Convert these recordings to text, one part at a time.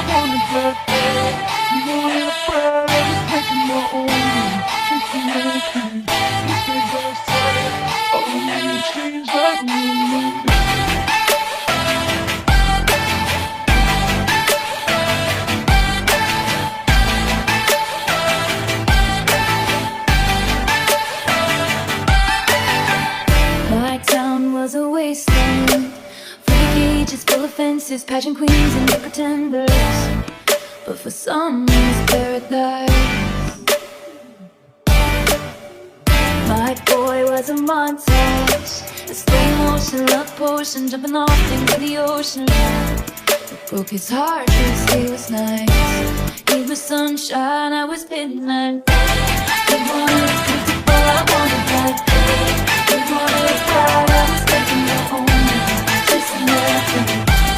wanted that day. You wanted a bride, I was making my own. Chasing everything. You said that's it. All I need to change like me. My town was a wasteland, full of cages, full of fences, pageant queens and big pretenders. But for some, it was paradise. My boy was a montage, a slow motion love potion, jumping off into the ocean. It broke his heart, cause he was nice. He was sunshine, I was midnight. He wanted comfortable, I wanted that day. He wanted a bride, I was taking her home. Chasing nothing,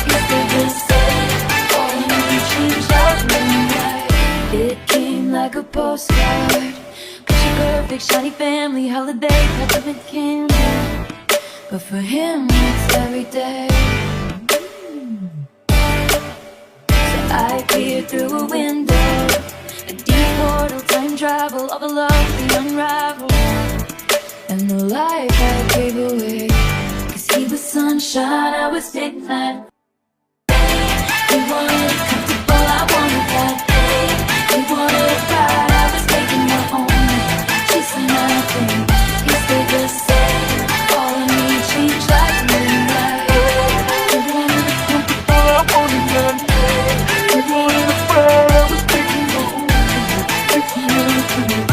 he said the same. All I knew changed like moonlight. It came like a postcard. Picture perfect, shiny family, holiday, peppermint candy. But for him, it's every day. So I peered through a window, a deep portal, time travel, all the love we unraveled. And the life I gave away, cause he was sunshine, I was midnight. He wanted comfortable, I wanted that day. He wanted a bride, I was taking my own. Chasing nothing, he stayed the same. All I need changed like moonlight. He wanted comfortable, I wanted that day. He wanted a bride, I was taking my own. Chasing everything.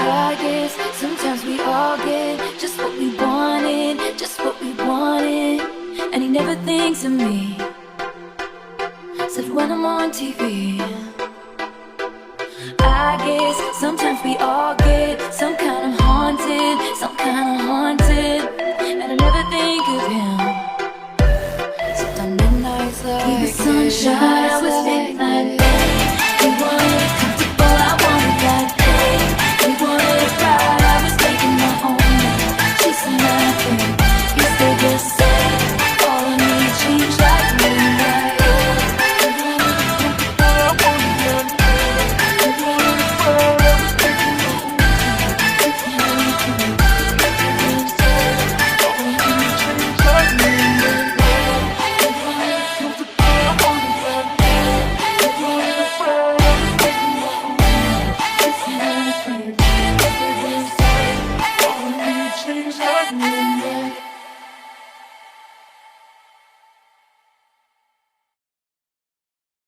I guess sometimes we all get just what we wanted, just what we wanted. And he never thinks of me, except when I'm on TV. I guess sometimes we all get some kind of haunted, some kind of haunted.